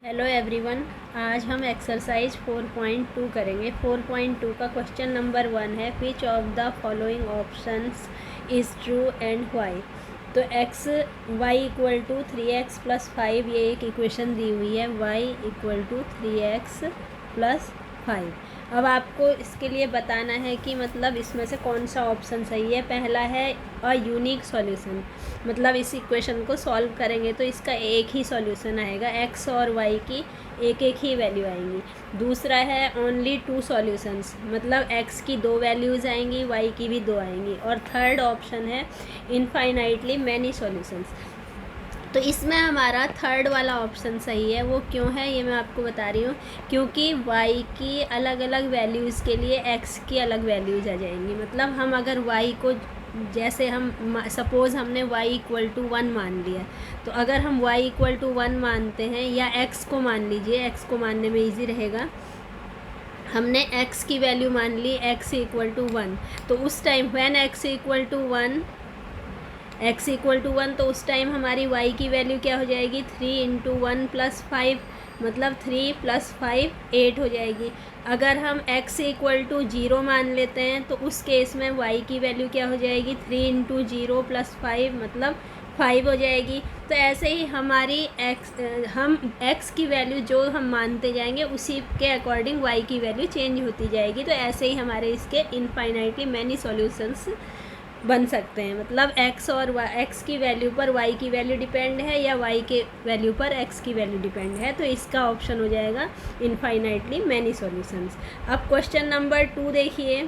Hello everyone, आज हम exercise 4.2 करेंगे। 4.2 का क्वेश्चन नंबर 1 है, which of the following options is true and why. तो X Y equal to 3x plus 5 ये एक इक्वेशन दी हुई है, y equal to 3x plus 5। अब आपको इसके लिए बताना है कि मतलब इसमें से कौन सा ऑप्शन सही है। पहला है अ यूनिक सॉल्यूशन, मतलब इस इक्वेशन को सॉल्व करेंगे तो इसका एक ही सॉल्यूशन आएगा, x और y की एक एक ही वैल्यू आएंगी। दूसरा है ओनली 2 सॉल्यूशंस, मतलब x की 2 वैल्यूज़ आएंगी, y की भी 2 आएंगी। और थर्ड ऑप्शन है इनफाइनाइटली मैनी सॉल्यूशंस। तो इसमें हमारा थर्ड वाला ऑप्शन सही है। वो क्यों है ये मैं आपको बता रही हूँ, क्योंकि y की अलग अलग वैल्यूज़ के लिए x की अलग वैल्यूज़ आ जाएंगी। मतलब हम अगर y को, जैसे हम सपोज़ हमने y इक्वल टू 1 मान लिया, तो अगर हम y इक्वल टू 1 मानते हैं, या x को मान लीजिए, x को मानने में ईजी रहेगा, हमने x की वैल्यू मान ली x इक्वल टू 1, तो उस time when x equal to 1 तो उस टाइम हमारी y की वैल्यू क्या हो जाएगी, 3 इंटू 1 प्लस 5, मतलब 3 प्लस 5 8 हो जाएगी। अगर हम x इक्वल टू 0 मान लेते हैं तो उस केस में y की वैल्यू क्या हो जाएगी, 3 इंटू 0 प्लस 5, मतलब 5 हो जाएगी। तो ऐसे ही हमारी हम x की वैल्यू जो हम मानते जाएंगे उसी के अकॉर्डिंग y की वैल्यू चेंज होती जाएगी। तो ऐसे ही हमारे इसके इनफाइनाइटली मैनी सॉल्यूशंस बन सकते हैं। मतलब x और x की वैल्यू पर y की वैल्यू डिपेंड है, या y के वैल्यू पर x की वैल्यू डिपेंड है। तो इसका ऑप्शन हो जाएगा इनफाइनाइटली मैनी सॉल्यूशंस। अब क्वेश्चन नंबर 2 देखिए।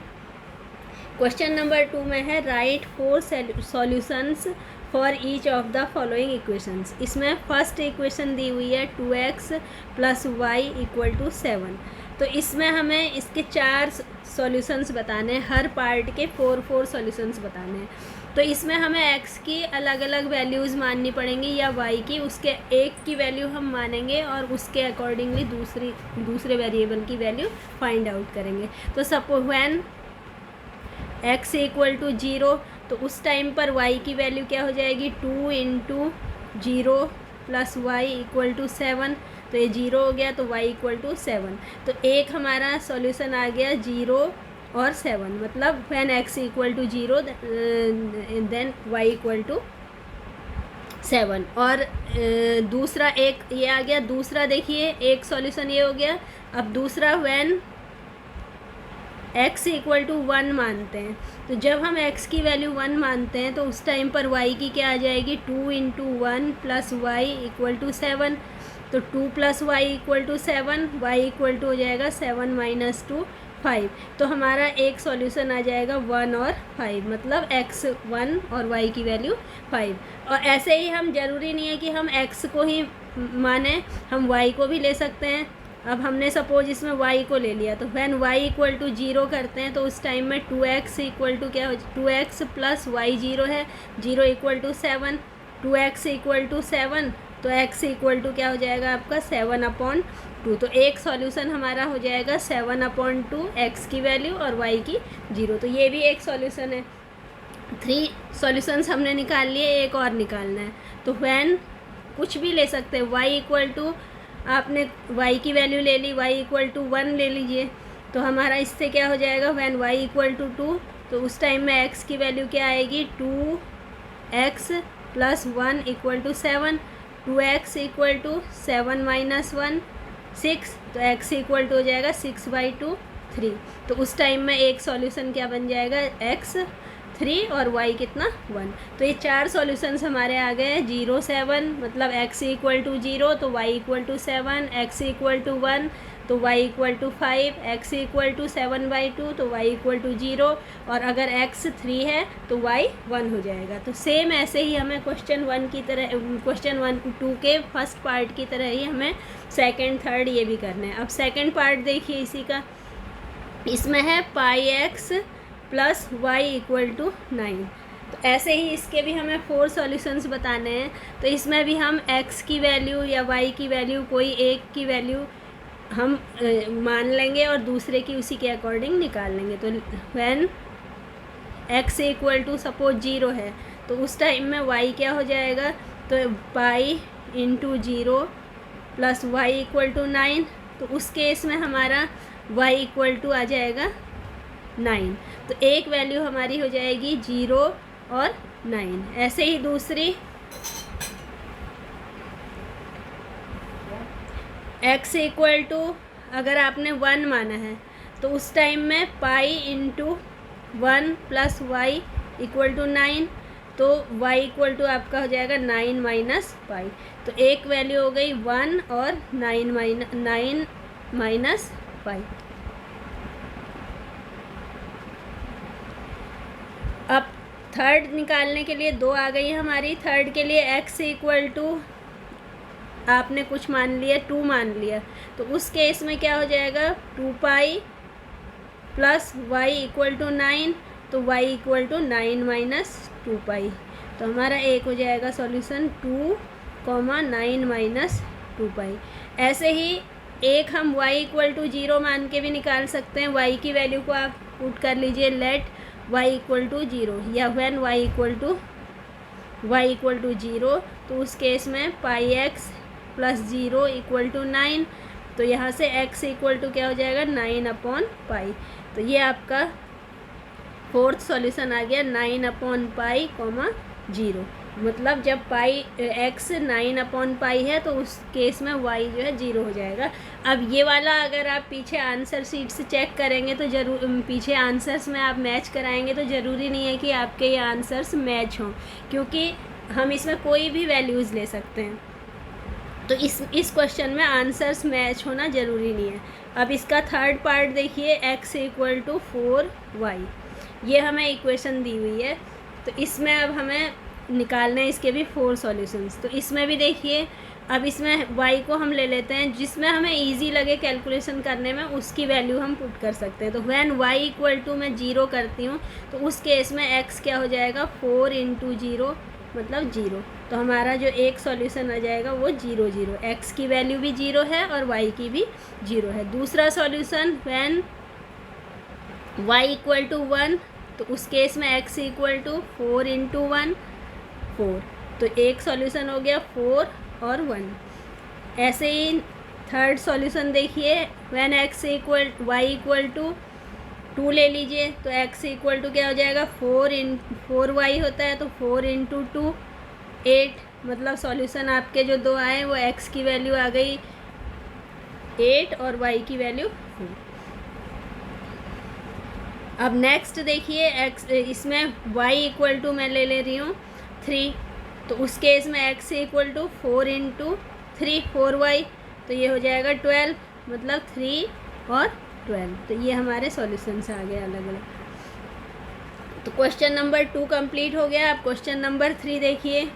क्वेश्चन नंबर 2 में है, right 4 solutions for each of the following equations. इसमें फर्स्ट इक्वेशन दी हुई है 2x plus Y equal to 7। तो इसमें हमें इसके 4 सॉल्यूशंस बताने हैं, हर पार्ट के 4 सॉल्यूशंस बताने हैं। तो इसमें हमें x की अलग अलग वैल्यूज़ माननी पड़ेंगी, या y की, उसके एक की वैल्यू हम मानेंगे और उसके अकॉर्डिंगली दूसरे वेरिएबल की वैल्यू फाइंड आउट करेंगे। तो suppose when x equal to 0, तो उस टाइम पर y की वैल्यू क्या हो जाएगी, 2 into 0 plus Y equal to 7। तो ये 0 हो गया, तो y इक्वल टू 7। तो एक हमारा सॉल्यूशन आ गया 0 और 7, मतलब when x equal to 0 then y equal to 7। और दूसरा एक ये आ गया। दूसरा देखिए, एक सॉल्यूशन ये हो गया। अब दूसरा व्हेन x इक्वल टू 1 मानते हैं, तो जब हम x की वैल्यू 1 मानते हैं तो उस टाइम पर y की क्या आ जाएगी, 2 into 1 plus Y equal to 7। तो 2 plus Y equal to 7, Y equal to हो जाएगा 7 माइनस 2 5। तो हमारा एक सॉल्यूशन आ जाएगा 1 और 5, मतलब x 1 और y की वैल्यू 5। और ऐसे ही हम, ज़रूरी नहीं है कि हम x को ही माने, हम y को भी ले सकते हैं। अब हमने सपोज इसमें y को ले लिया, तो व्हेन y इक्वल टू 0 करते हैं तो उस टाइम में 2x इक्वल टू क्या हो, 2x प्लस वाई 0 है, 0 equal to 7, 2x equal to 7, तो x इक्वल टू क्या हो जाएगा आपका 7/2। तो एक सॉल्यूशन हमारा हो जाएगा 7/2, x की वैल्यू और y की 0। तो ये भी एक सॉल्यूशन है। 3 सॉल्यूशंस हमने निकाल लिए, एक और निकालना है। तो व्हेन कुछ भी ले सकते हैं, y इक्वल टू, आपने y की वैल्यू ले ली, y इक्वल टू 1 ले लीजिए, तो हमारा इससे क्या हो जाएगा, व्हेन y इक्वल टू 2, तो उस टाइम में x की वैल्यू क्या आएगी, 2x plus 1 equal to 7, 2x equal to 7 minus 1 6, तो x इक्वल टू हो जाएगा 6/2 3। तो उस टाइम में एक सॉल्यूशन क्या बन जाएगा, x 3 और y कितना 1। तो ये 4 सॉल्यूशंस हमारे आ गए। 0 7, मतलब x इक्वल टू 0 तो y equal to 7, x equal to 1 तो y equal to 5, x equal to 7/2 तो y इक्वल टू 0, और अगर x 3 है तो y 1 हो जाएगा। तो सेम ऐसे ही हमें क्वेश्चन 1 की तरह, क्वेश्चन 1-2 के फर्स्ट पार्ट की तरह ही हमें सेकंड थर्ड ये भी करना है। अब सेकंड पार्ट देखिए इसी का। इसमें है pi x plus Y equal to 9। तो ऐसे ही इसके भी हमें 4 सॉल्यूशंस बताने हैं। तो इसमें भी हम x की वैल्यू या y की वैल्यू, कोई एक की वैल्यू हम मान लेंगे और दूसरे की उसी के अकॉर्डिंग निकाल लेंगे। तो when x equal to suppose 0 है, तो उस टाइम में y क्या हो जाएगा, तो pi into 0 plus Y equal to 9, तो उस केस में हमारा y इक्वल टू आ जाएगा 9। तो एक वैल्यू हमारी हो जाएगी 0 और 9। ऐसे ही दूसरी x इक्वल टू अगर आपने 1 माना है तो उस टाइम में pi into 1 plus Y equal to 9, तो y इक्वल टू आपका हो जाएगा 9 माइनस पाई। तो एक वैल्यू हो गई 1 और 9 माइनस पाई। अब थर्ड निकालने के लिए 2 आ गई हमारी। थर्ड के लिए x इक्वल टू आपने कुछ मान लिया, 2 मान लिया, तो उस केस में क्या हो जाएगा 2 pi plus y equal to 9, तो y equal to 9 minus 2 pi. तो हमारा एक हो जाएगा सॉल्यूशन 2,9 माइनस 2 पाई। ऐसे ही एक हम y इक्वल टू 0 मान के भी निकाल सकते हैं। y की वैल्यू को आप पुट कर लीजिए लेट y इक्वल टू 0 या व्हेन y इक्वल टू 0, तो उस केस में पाई x प्लस 0 इक्वल टू 9, तो यहाँ से x इक्वल टू क्या हो जाएगा 9/पाई। तो ये आपका फोर्थ सॉल्यूशन आ गया 9/पाई, 0। मतलब जब पाई x 9/पाई है तो उस केस में y जो है 0 हो जाएगा। अब ये वाला अगर आप पीछे आंसर शीट से चेक करेंगे तो ज़रूर पीछे आंसर्स में आप मैच कराएंगे तो ज़रूरी नहीं है कि आपके ये आंसर्स मैच हों, क्योंकि हम इसमें कोई भी वैल्यूज़ ले सकते हैं। तो इस क्वेश्चन में आंसर्स मैच होना ज़रूरी नहीं है। अब इसका थर्ड पार्ट देखिए, x इक्वल टू 4y, ये हमें इक्वेशन दी हुई है। तो इसमें अब हमें निकालने हैं इसके भी 4 सॉल्यूशंस। तो इसमें भी देखिए, अब इसमें y को हम ले लेते हैं, जिसमें हमें इजी लगे कैलकुलेशन करने में उसकी वैल्यू हम पुट कर सकते हैं। तो व्हेन y इक्वल टू मैं 0 करती हूँ तो उस केस में x क्या हो जाएगा 4 इंटू 0 मतलब 0। तो हमारा जो एक सॉल्यूशन आ जाएगा वो 0 0, x की वैल्यू भी 0 है और y की भी 0 है। दूसरा solution when y equal to 1, तो उस केस में x इक्वल टू 4 इंटू 1 4, तो एक सॉल्यूशन हो गया 4 और 1। ऐसे ही थर्ड सॉल्यूशन देखिए, व्हेन y इक्वल टू 2 ले लीजिए, तो x इक्वल टू क्या हो जाएगा 4y होता है, तो 4 इंटू 2 8, मतलब सॉल्यूशन आपके जो 2 आए वो x की वैल्यू आ गई 8 और y की वैल्यू 4। अब नेक्स्ट देखिए, x इसमें y इक्वल टू मैं ले रही हूँ 3, तो उस केस में x equal to 4 into 3 4y, तो ये हो जाएगा 12, मतलब 3 और 12। तो ये हमारे सॉल्यूशंस आ गए अलग अलग। तो क्वेश्चन नंबर 2 कंप्लीट हो गया। अब क्वेश्चन नंबर 3 देखिए।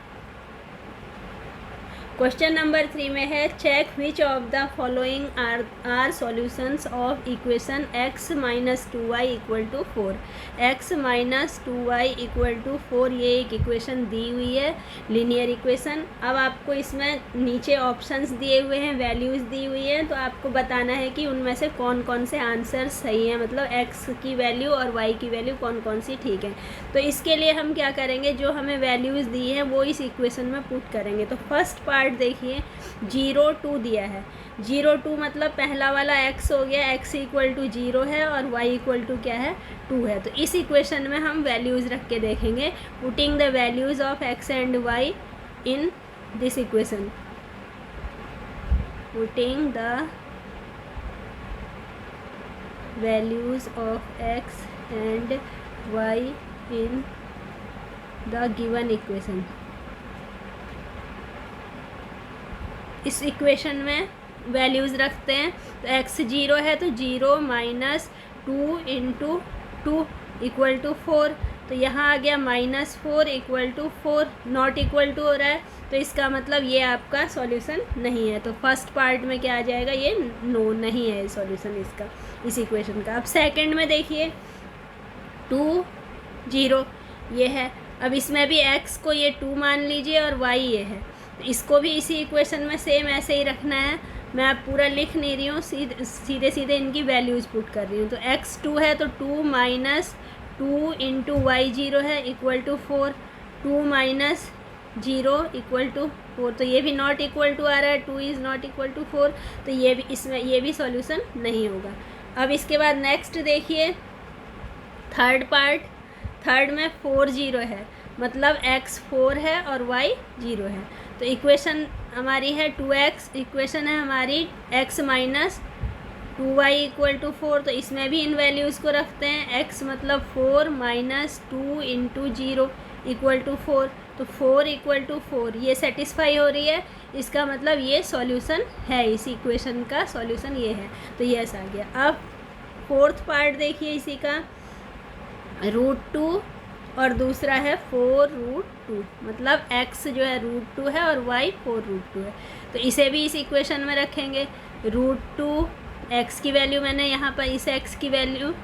क्वेश्चन नंबर 3 में है, check which of the following are solutions of equation x minus 2y equal to 4। x minus 2y equal to 4 ये एक इक्वेशन दी हुई है, लीनियर इक्वेशन। अब आपको इसमें नीचे ऑप्शंस दिए हुए हैं, वैल्यूज़ दी हुई हैं, तो आपको बताना है कि उनमें से कौन कौन से आंसर सही हैं, मतलब x की वैल्यू और y की वैल्यू कौन कौन सी ठीक है। तो इसके लिए हम क्या करेंगे, जो हमें वैल्यूज़ दी हैं वो इस इक्वेशन में पुट करेंगे। तो फर्स्ट पार्ट देखिए 0 2 दिया है, 0 2 मतलब पहला वाला x हो गया, x इक्वल टू 0 है और y इक्वल टू क्या है 2 है। तो इस इक्वेशन में हम वैल्यूज़ रख के देखेंगे, putting the values of x and y in this equation, putting the values of x and y in the given equation. इस इक्वेशन में वैल्यूज़ रखते हैं, तो x 0 है तो 0 माइनस 2 इंटू 2 इक्वल टू 4, तो यहाँ आ गया -4 equal to 4, not equal to हो रहा है, तो इसका मतलब ये आपका सॉल्यूशन नहीं है। तो फर्स्ट पार्ट में क्या आ जाएगा, ये नो नहीं है सॉल्यूशन इसका, इस इक्वेशन का। अब सेकंड में देखिए 2 0 ये है। अब इसमें भी x को ये 2 मान लीजिए और y ये है, इसको भी इसी इक्वेशन में सेम ऐसे ही रखना है। मैं अब पूरा लिख नहीं रही हूँ, सीधे सीधे इनकी वैल्यूज़ पुट कर रही हूँ। तो x 2 है तो 2 माइनस 2 इंटू y 0 है equal to 4, 2 minus 0 equal to 4, तो ये भी नॉट इक्वल टू आ रहा है, 2 इज़ नॉट इक्वल टू 4, तो ये भी इसमें ये भी सॉल्यूशन नहीं होगा। अब इसके बाद नेक्स्ट देखिए थर्ड पार्ट। थर्ड में 4 0 है, मतलब x 4 है और y 0 है। तो इक्वेशन हमारी है 2x, इक्वेशन है हमारी x minus 2y equal to 4, तो इसमें भी इन वैल्यूज़ को रखते हैं। x मतलब 4 माइनस 2 इंटू 0 इक्वल टू 4, तो 4 इक्वल टू 4 ये सेटिस्फाई हो रही है, इसका मतलब ये सॉल्यूशन है, इस इक्वेशन का सॉल्यूशन ये है, तो यस आ गया। अब फोर्थ पार्ट देखिए इसी का, √2 और दूसरा है 4√2, मतलब x जो है √2 है और y 4√2 है, तो इसे भी इस इक्वेशन में रखेंगे। √2 x की वैल्यू मैंने यहाँ पर इस x की वैल्यू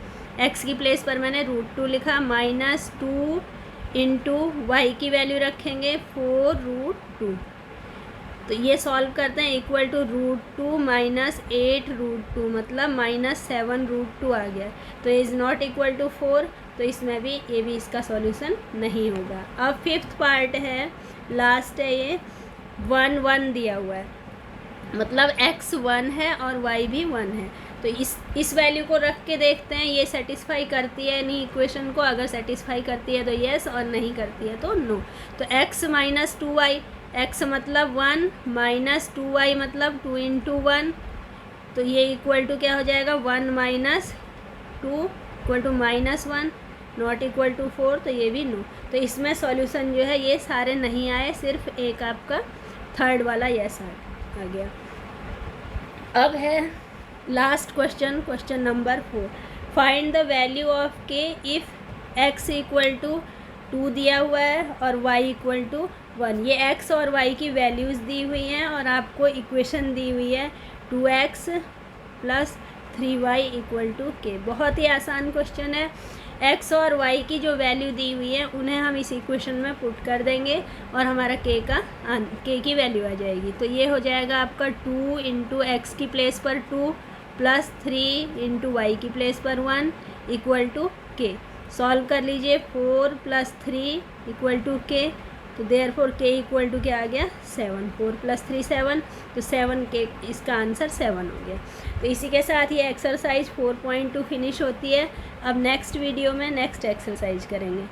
x की प्लेस पर मैंने √2 लिखा, माइनस 2 इंटू वाई की वैल्यू रखेंगे 4√2, तो ये सॉल्व करते हैं, इक्वल टू √2 माइनस 8√2, मतलब माइनस 7√2 आ गया, तो इज़ नॉट इक्वल टू 4, तो इसमें भी ये भी इसका सॉल्यूशन नहीं होगा। अब फिफ्थ पार्ट है, लास्ट है ये, 1 1 दिया हुआ है, मतलब x 1 है और y भी 1 है, तो इस वैल्यू को रख के देखते हैं ये सेटिस्फाई करती है नहीं इक्वेशन को। अगर सेटिस्फाई करती है तो येस, और नहीं करती है तो नो। तो x माइनस 2y, x मतलब 1 माइनस 2y मतलब 2 इंटू 1, तो ये इक्वल टू क्या हो जाएगा, 1 minus 2 equal to minus 1, not equal to 4, तो ये भी नो। तो इसमें सॉल्यूशन जो है ये सारे नहीं आए, सिर्फ एक आपका थर्ड वाला यस आ गया। अब है last question, question number 4, find the value of k if x equal to 2 दिया हुआ है और y इक्वल टू 1। ये x और y की वैल्यूज़ दी हुई हैं और आपको इक्वेशन दी हुई है 2x plus 3y equal to k। बहुत ही आसान क्वेश्चन है। x और y की जो वैल्यू दी हुई है उन्हें हम इस इक्वेशन में पुट कर देंगे और हमारा k की वैल्यू आ जाएगी। तो ये हो जाएगा आपका 2 इंटू एक्स की प्लेस पर 2 प्लस 3 इंटू वाई की प्लेस पर 1 इक्वल टू k। सॉल्व कर लीजिए, 4 प्लस 3 इक्वल टू k, तो देयरफॉर k इक्वल टू क्या आ गया, 7, 4 प्लस 3 7, तो 7k, इसका आंसर 7 हो गया। तो इसी के साथ ये एक्सरसाइज 4.2 फिनिश होती है। अब नेक्स्ट वीडियो में नेक्स्ट एक्सरसाइज करेंगे।